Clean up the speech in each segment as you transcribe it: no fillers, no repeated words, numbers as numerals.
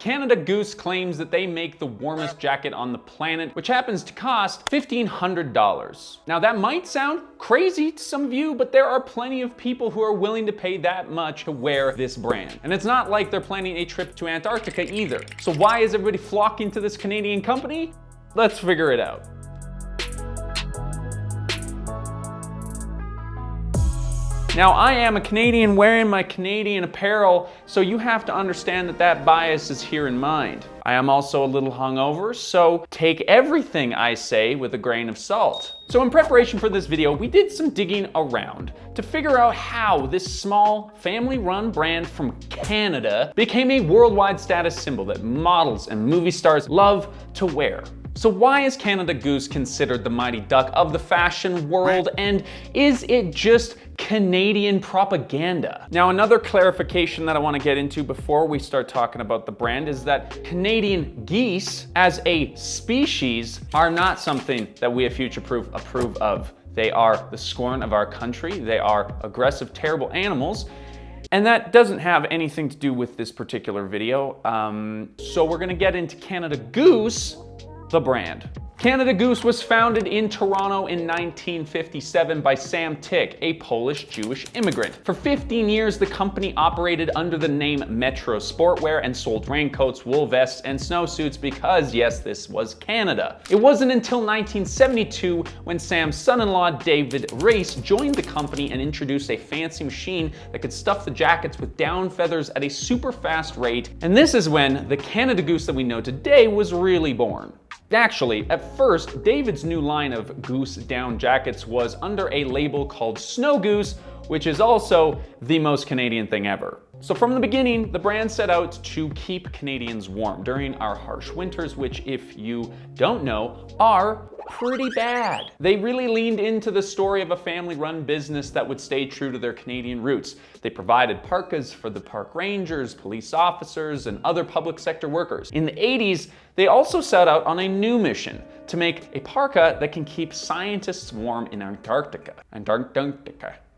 Canada Goose claims that they make the warmest jacket on the planet, which happens to cost $1,500. Now that might sound crazy to some of you, but there are plenty of people who are willing to pay that much to wear this brand. And it's not like they're planning a trip to Antarctica either. So why is everybody flocking to this Canadian company? Let's figure it out. Now, I am a Canadian wearing my Canadian apparel, so you have to understand that that bias is here in mind. I am also a little hungover, so take everything I say with a grain of salt. So in preparation for this video, we did some digging around to figure out how this small, family-run brand from Canada became a worldwide status symbol that models and movie stars love to wear. So why is Canada Goose considered the mighty duck of the fashion world, and is it just Canadian propaganda? Now, another clarification that I want to get into before we start talking about the brand is that Canadian geese as a species are not something that we at Future Proof approve of. They are the scorn of our country. They are aggressive, terrible animals. And that doesn't have anything to do with this particular video. So we're gonna get into Canada Goose, the brand. Canada Goose was founded in Toronto in 1957 by Sam Tick, a Polish Jewish immigrant. For 15 years, the company operated under the name Metro Sportwear and sold raincoats, wool vests, and snowsuits because, yes, this was Canada. It wasn't until 1972 when Sam's son-in-law, David Race, joined the company and introduced a fancy machine that could stuff the jackets with down feathers at a super fast rate. And this is when the Canada Goose that we know today was really born. Actually, at first, David's new line of goose down jackets was under a label called Snow Goose, which is also the most Canadian thing ever. So from the beginning, the brand set out to keep Canadians warm during our harsh winters, which, if you don't know, are pretty bad. They really leaned into the story of a family-run business that would stay true to their Canadian roots. They provided parkas for the park rangers, police officers, and other public sector workers. In the 80s, they also set out on a new mission to make a parka that can keep scientists warm in Antarctica.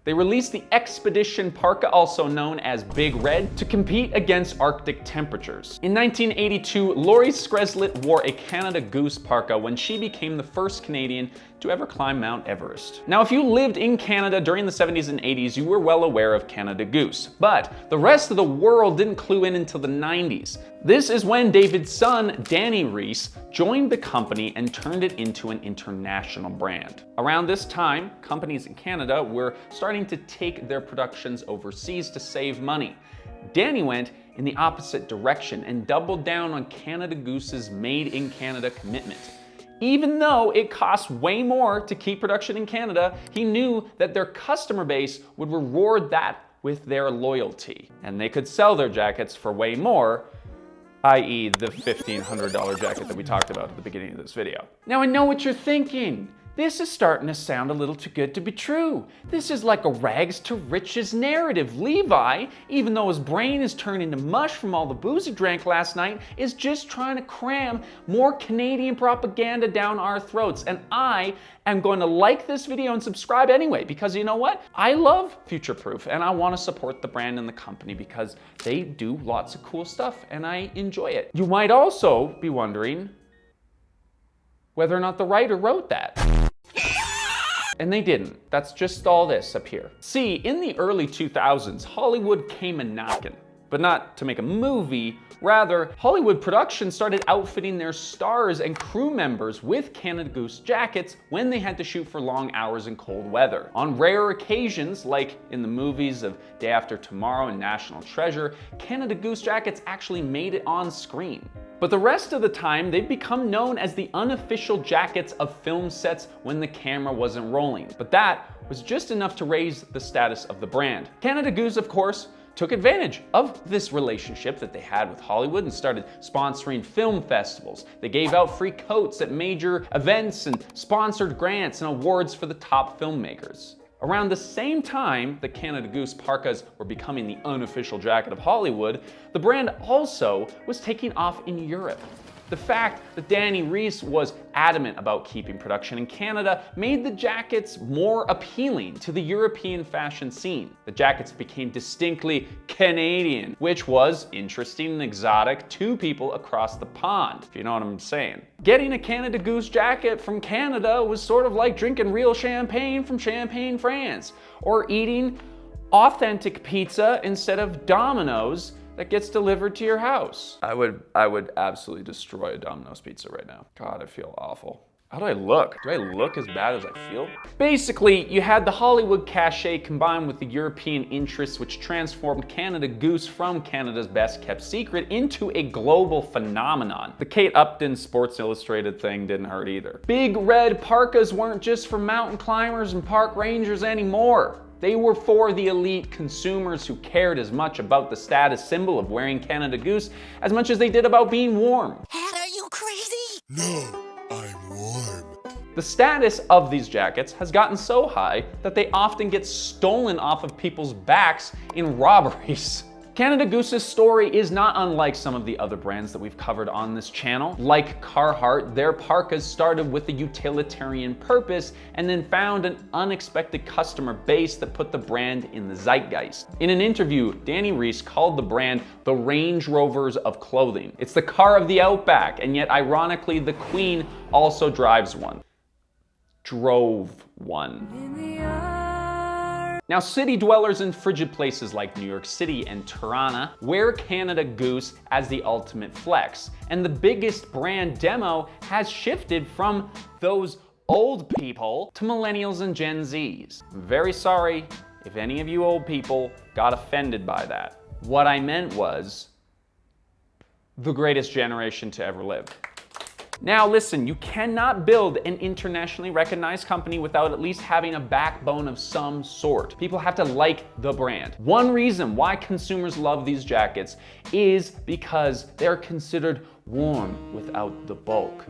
They released the Expedition Parka, also known as Big Red, to compete against Arctic temperatures. In 1982, Laurie Skreslet wore a Canada Goose parka when she became the first Canadian to ever climb Mount Everest. Now, if you lived in Canada during the 70s and 80s, you were well aware of Canada Goose, but the rest of the world didn't clue in until the 90s. This is when David's son, Danny Reese, joined the company and turned it into an international brand. Around this time, companies in Canada were starting to take their productions overseas to save money. Danny went in the opposite direction and doubled down on Canada Goose's Made in Canada commitment. Even though it costs way more to keep production in Canada, he knew that their customer base would reward that with their loyalty. And they could sell their jackets for way more, i.e. the $1,500 jacket that we talked about at the beginning of this video. Now I know what you're thinking. This is starting to sound a little too good to be true. This is like a rags to riches narrative. Levi, even though his brain is turned into mush from all the booze he drank last night, is just trying to cram more Canadian propaganda down our throats. And I am going to like this video and subscribe anyway, because you know what? I love Future Proof and I want to support the brand and the company because they do lots of cool stuff and I enjoy it. You might also be wondering whether or not the writer wrote that. And they didn't. That's just all this up here. See, in the early 2000s, Hollywood came a-knockin'. But not to make a movie, rather, Hollywood production started outfitting their stars and crew members with Canada Goose jackets when they had to shoot for long hours in cold weather. On rare occasions, like in the movies of Day After Tomorrow and National Treasure, Canada Goose jackets actually made it on screen. But the rest of the time, they've become known as the unofficial jackets of film sets when the camera wasn't rolling. But that was just enough to raise the status of the brand. Canada Goose, of course, took advantage of this relationship that they had with Hollywood and started sponsoring film festivals. They gave out free coats at major events and sponsored grants and awards for the top filmmakers. Around the same time the Canada Goose parkas were becoming the unofficial jacket of Hollywood, the brand also was taking off in Europe. The fact that Danny Reese was adamant about keeping production in Canada made the jackets more appealing to the European fashion scene. The jackets became distinctly Canadian, which was interesting and exotic to people across the pond, if you know what I'm saying. Getting a Canada Goose jacket from Canada was sort of like drinking real champagne from Champagne, France, or eating authentic pizza instead of Domino's that gets delivered to your house. I would absolutely destroy a Domino's pizza right now. God, I feel awful. How do I look? Do I look as bad as I feel? Basically, you had the Hollywood cachet combined with the European interests, which transformed Canada Goose from Canada's best kept secret into a global phenomenon. The Kate Upton Sports Illustrated thing didn't hurt either. Big red parkas weren't just for mountain climbers and park rangers anymore. They were for the elite consumers who cared as much about the status symbol of wearing Canada Goose as much as they did about being warm. Hat, are you crazy? No, I'm warm. The status of these jackets has gotten so high that they often get stolen off of people's backs in robberies. Canada Goose's story is not unlike some of the other brands that we've covered on this channel. Like Carhartt, their parkas started with a utilitarian purpose and then found an unexpected customer base that put the brand in the zeitgeist. In an interview, Danny Reese called the brand the Range Rovers of clothing. It's the car of the outback, and yet ironically, the Queen also drives one. Drove one. Now, city dwellers in frigid places like New York City and Lurana wear Canada Goose as the ultimate flex, and the biggest brand demo has shifted from those old people to millennials and Gen Zs. I'm very sorry if any of you old people got offended by that. What I meant was the greatest generation to ever live. Now listen, you cannot build an internationally recognized company without at least having a backbone of some sort. People have to like the brand. One reason why consumers love these jackets is because they're considered warm without the bulk.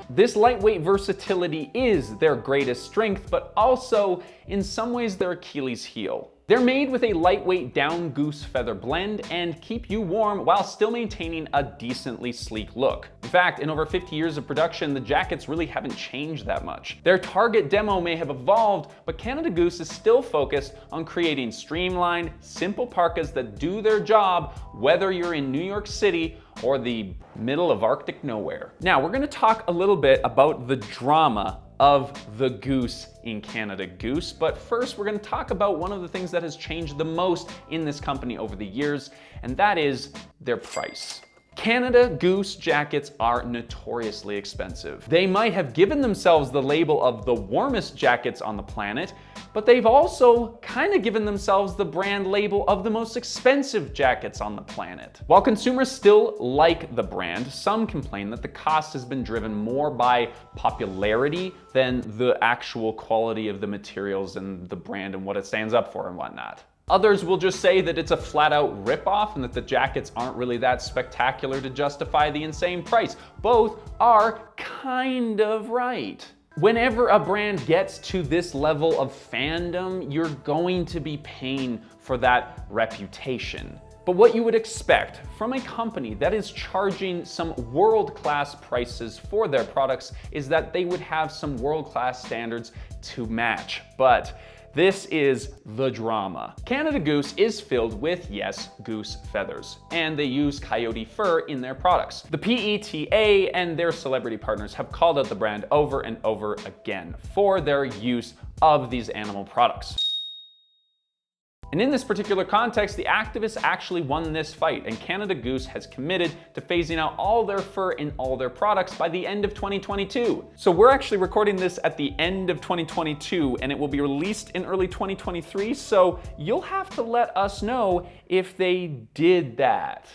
This lightweight versatility is their greatest strength, but also in some ways their Achilles heel. They're made with a lightweight down goose feather blend and keep you warm while still maintaining a decently sleek look. In fact, in over 50 years of production, the jackets really haven't changed that much. Their target demo may have evolved, but Canada Goose is still focused on creating streamlined, simple parkas that do their job whether you're in New York City or the middle of Arctic nowhere. Now, we're gonna talk a little bit about the drama of the goose in Canada Goose, but first we're going to talk about one of the things that has changed the most in this company over the years, and that is their price. Canada Goose jackets are notoriously expensive. They might have given themselves the label of the warmest jackets on the planet, but they've also kind of given themselves the brand label of the most expensive jackets on the planet. While consumers still like the brand, some complain that the cost has been driven more by popularity than the actual quality of the materials and the brand and what it stands up for and whatnot. Others will just say that it's a flat-out ripoff and that the jackets aren't really that spectacular to justify the insane price. Both are kind of right. Whenever a brand gets to this level of fandom, you're going to be paying for that reputation. But what you would expect from a company that is charging some world-class prices for their products is that they would have some world-class standards to match. But this is the drama. Canada Goose is filled with, yes, goose feathers, and they use coyote fur in their products. The PETA and their celebrity partners have called out the brand over and over again for their use of these animal products. And in this particular context, the activists actually won this fight, and Canada Goose has committed to phasing out all their fur in all their products by the end of 2022. So we're actually recording this at the end of 2022, and it will be released in early 2023, so you'll have to let us know if they did that.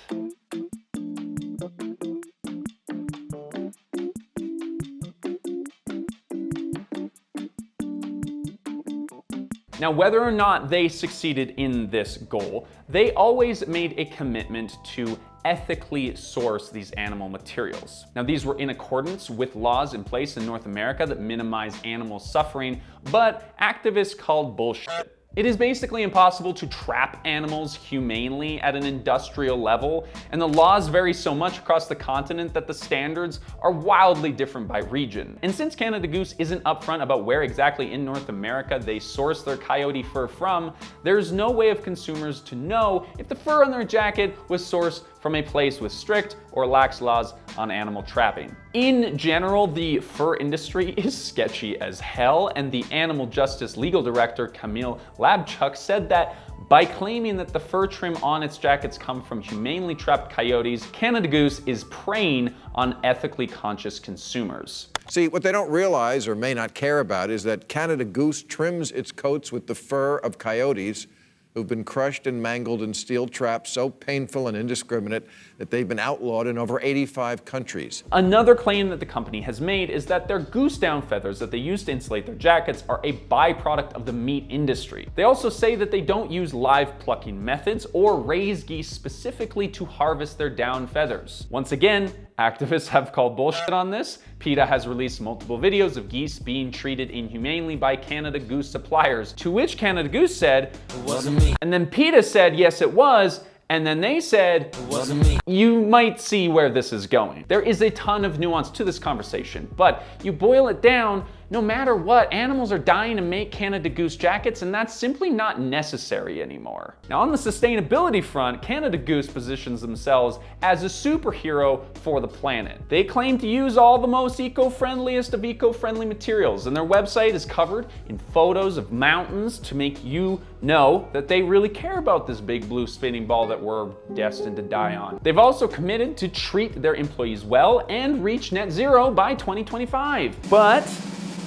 Now, whether or not they succeeded in this goal, they always made a commitment to ethically source these animal materials. Now, these were in accordance with laws in place in North America that minimize animal suffering, but activists called bullshit. It is basically impossible to trap animals humanely at an industrial level, and the laws vary so much across the continent that the standards are wildly different by region. And since Canada Goose isn't upfront about where exactly in North America they source their coyote fur from, there's no way of consumers to know if the fur on their jacket was sourced from a place with strict or lax laws on animal trapping. In general, the fur industry is sketchy as hell, and the Animal Justice Legal Director, Camille Labchuk, said that by claiming that the fur trim on its jackets come from humanely trapped coyotes, Canada Goose is preying on ethically conscious consumers. See, what they don't realize or may not care about is that Canada Goose trims its coats with the fur of coyotes who've been crushed and mangled in steel traps so painful and indiscriminate that they've been outlawed in over 85 countries. Another claim that the company has made is that their goose down feathers that they use to insulate their jackets are a byproduct of the meat industry. They also say that they don't use live plucking methods or raise geese specifically to harvest their down feathers. Once again, activists have called bullshit on this. PETA has released multiple videos of geese being treated inhumanely by Canada Goose suppliers, to which Canada Goose said, "It wasn't me." And then PETA said, "Yes, it was." And then they said, "It wasn't me." You might see where this is going. There is a ton of nuance to this conversation, but you boil it down, no matter what, animals are dying to make Canada Goose jackets, and that's simply not necessary anymore. Now, on the sustainability front, Canada Goose positions themselves as a superhero for the planet. They claim to use all the most eco-friendliest of eco-friendly materials, and their website is covered in photos of mountains to make you know that they really care about this big blue spinning ball that we're destined to die on. They've also committed to treat their employees well and reach net zero by 2025. But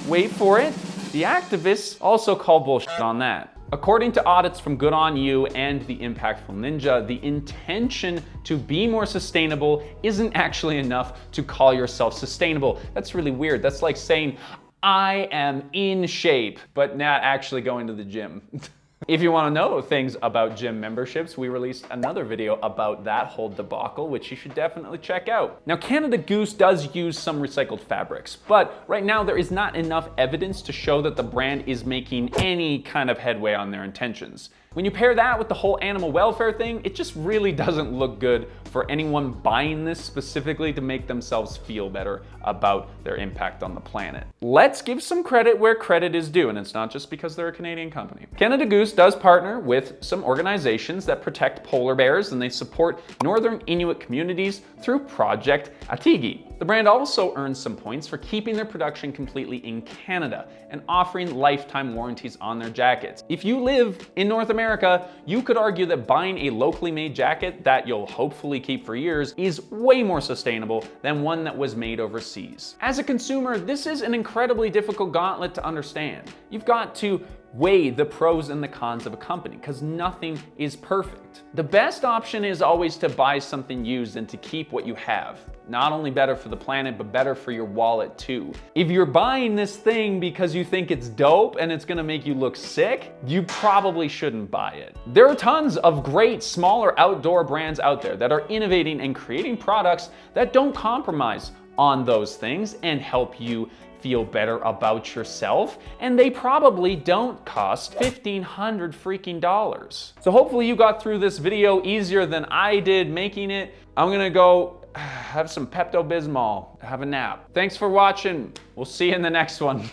wait for it, the activists also call bullshit on that. According to audits from Good On You and the Impactful Ninja, the intention to be more sustainable isn't actually enough to call yourself sustainable. That's really weird. That's like saying, I am in shape, but not actually going to the gym. If you want to know things about gym memberships, we released another video about that whole debacle, which you should definitely check out. Now, Canada Goose does use some recycled fabrics, but right now there is not enough evidence to show that the brand is making any kind of headway on their intentions. When you pair that with the whole animal welfare thing, it just really doesn't look good for anyone buying this specifically to make themselves feel better about their impact on the planet. Let's give some credit where credit is due, and it's not just because they're a Canadian company. Canada Goose does partner with some organizations that protect polar bears, and they support northern Inuit communities through Project Atigi. The brand also earns some points for keeping their production completely in Canada and offering lifetime warranties on their jackets. If you live in North America, you could argue that buying a locally made jacket that you'll hopefully keep for years is way more sustainable than one that was made overseas. As a consumer, this is an incredibly difficult gauntlet to understand. You've got to weigh the pros and the cons of a company because nothing is perfect. The best option is always to buy something used and to keep what you have. Not only better for the planet, but better for your wallet too. If you're buying this thing because you think it's dope and it's gonna make you look sick, you probably shouldn't buy it. There are tons of great smaller outdoor brands out there that are innovating and creating products that don't compromise on those things and help you feel better about yourself, and they probably don't cost $1,500 freaking dollars. So hopefully you got through this video easier than I did making it. I'm gonna go have some Pepto-Bismol, have a nap. Thanks for watching. We'll see you in the next one.